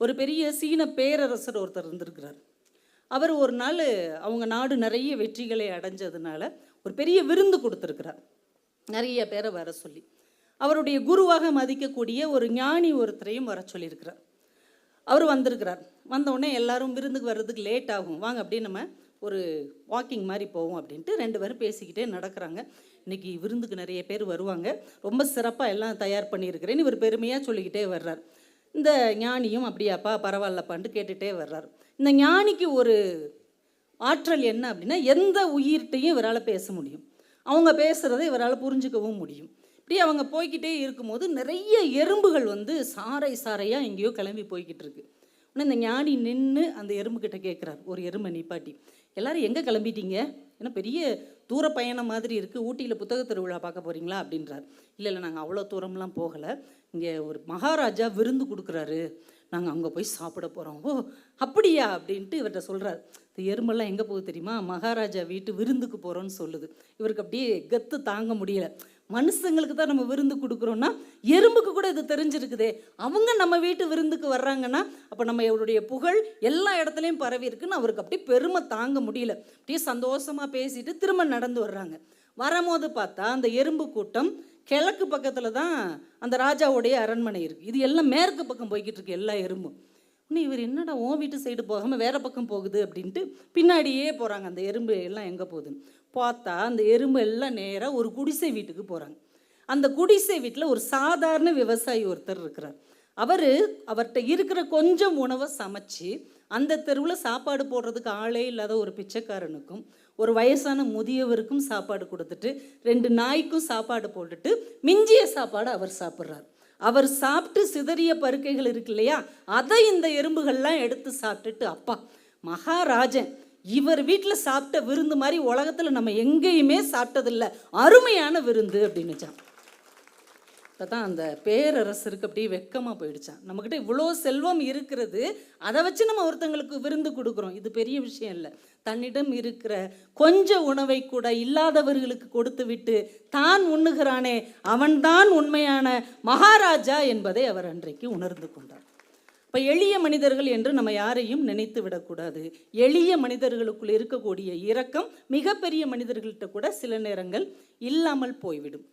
ஒரு பெரிய சீன பேரரசர் ஒருத்தர் இருந்திருக்கிறார். அவர் ஒரு நாள் அவங்க நாடு நிறைய வெற்றிகளை அடைஞ்சதுனால ஒரு பெரிய விருந்து கொடுத்துருக்கிறார், நிறைய பேரை வர சொல்லி. அவருடைய குருவாக மதிக்கக்கூடிய ஒரு ஞானி ஒருத்தரையும் வர சொல்லியிருக்கிறார். அவர் வந்திருக்கிறார். வந்தவுடனே எல்லாரும் விருந்துக்கு வர்றதுக்கு லேட் ஆகும், வாங்க அப்படியே நம்ம ஒரு வாக்கிங் மாதிரி போவோம் அப்படின்ட்டு 2 பேரும் பேசிக்கிட்டே நடக்கிறாங்க. இன்றைக்கி விருந்துக்கு நிறைய பேர் வருவாங்க, ரொம்ப சிறப்பாக எல்லாம் தயார் பண்ணியிருக்கிறேன்னு இவர் பெருமையாக சொல்லிக்கிட்டே வர்றார். இந்த ஞானியும் அப்படியாப்பா பரவாயில்லப்பான்ட்டு கேட்டுகிட்டே வர்றார். இந்த ஞானிக்கு ஒரு ஆற்றல் என்ன அப்படின்னா, எந்த உயிர்கிட்டையும் இவரால் பேச முடியும், அவங்க பேசுகிறத இவரால் புரிஞ்சுக்கவும் முடியும். இப்படி அவங்க போய்கிட்டே இருக்கும்போது நிறைய எறும்புகள் வந்து சாறை சாறையாக எங்கேயோ கிளம்பி போய்கிட்டு இருக்கு. ஆனால் இந்த ஞானி நின்று அந்த எறும்புக்கிட்ட கேட்குறார், ஒரு எறும்பை நிப்பாட்டி, எல்லோரும் எங்கே கிளம்பிட்டீங்க, ஏன்னா பெரிய தூர பயணம் மாதிரி இருக்குது, ஊட்டியில் புத்தக திருவிழா பார்க்க போகிறீங்களா அப்படின்றார். இல்லை இல்லை, நாங்கள் அவ்வளோ தூரம்லாம் போகலை, இங்கே ஒரு மகாராஜா விருந்து கொடுக்குறாரு, நாங்கள் அங்கே போய் சாப்பிட போகிறோம். ஓ அப்படியா அப்படின்ட்டு இவர்கிட்ட சொல்கிறார். இந்த எறும்பெல்லாம் எங்கே போகுது தெரியுமா, மகாராஜா வீட்டு விருந்துக்கு போகிறோன்னு சொல்லுது. இவருக்கு அப்படியே கத்து தாங்க முடியல. மனுஷங்களுக்கு தான் நம்ம விருந்து கொடுக்குறோன்னா எறும்புக்கு கூட இது தெரிஞ்சிருக்குதே, அவங்க நம்ம வீட்டு விருந்துக்கு வர்றாங்கன்னா அப்போ நம்ம இவருடைய புகழ் எல்லா இடத்துலையும் பரவி இருக்குன்னு அவருக்கு அப்படியே பெருமை தாங்க முடியல. அப்படியே சந்தோஷமாக பேசிட்டு திரும்ப நடந்து வர்றாங்க. வரும்போது பார்த்தா அந்த எறும்பு கூட்டம் கிழக்கு பக்கத்தில் தான் அந்த ராஜாவுடைய அரண்மனை இருக்குது, இது எல்லாம் மேற்கு பக்கம் போய்கிட்டு இருக்கு எல்லா எறும்பும். இன்னும் இவர் என்னடா ஓ வீட்டு சைடு போகாமல் வேறு பக்கம் போகுது அப்படின்ட்டு பின்னாடியே போகிறாங்க. அந்த எறும்பு எல்லாம் எங்கே போகுதுன்னு பார்த்தா அந்த எறும்பு எல்லாம் நேராக ஒரு குடிசை வீட்டுக்கு போகிறாங்க. அந்த குடிசை வீட்டில் ஒரு சாதாரண விவசாயி ஒருத்தர் இருக்கிறார். அவர்கிட்ட இருக்கிற கொஞ்சம் உணவை சமைச்சு அந்த தெருவில் சாப்பாடு போடுறதுக்கு ஆளே இல்லாத ஒரு பிச்சைக்காரனுக்கும் ஒரு வயசான முதியவருக்கும் சாப்பாடு கொடுத்துட்டு 2 நாய்க்கும் சாப்பாடு போட்டுட்டு மிஞ்சிய சாப்பாடு அவர் சாப்பிட்றார். அவர் சாப்பிட்டு சிதறிய பருக்கைகள் இருக்கு இல்லையா, அதை இந்த எறும்புகள்லாம் எடுத்து சாப்பிட்டுட்டு, அப்பா மகாராஜன் இவர் வீட்டில் சாப்பிட்ட விருந்து மாதிரி உலகத்தில் நம்ம எங்கேயுமே சாப்பிட்டதில்லை, அருமையான விருந்து அப்படின்னுச்சான். தான் அந்த பேரரசருக்கு அப்படியே வெக்கமாக போயிடுச்சான். நம்மக்கிட்ட இவ்வளோ செல்வம் இருக்கிறது, அதை வச்சு நம்ம ஒருத்தங்களுக்கு விருந்து கொடுக்குறோம், இது பெரிய விஷயம் இல்லை. தன்னிடம் இருக்கிற கொஞ்சம் உணவை கூட இல்லாதவர்களுக்கு கொடுத்து விட்டு தான் உண்ணுகிறானே அவன்தான் உண்மையான மகாராஜா என்பதை அவர் அன்றைக்கு உணர்ந்து கொண்டார். இப்போ எளிய மனிதர்கள் என்று நம்ம யாரையும் நினைத்து விடக்கூடாது. எளிய மனிதர்களுக்குள் இருக்கக்கூடிய இரக்கம் மிகப்பெரிய மனிதர்கள்ட்ட கூட சில நேரங்கள் இல்லாமல் போய்விடும்.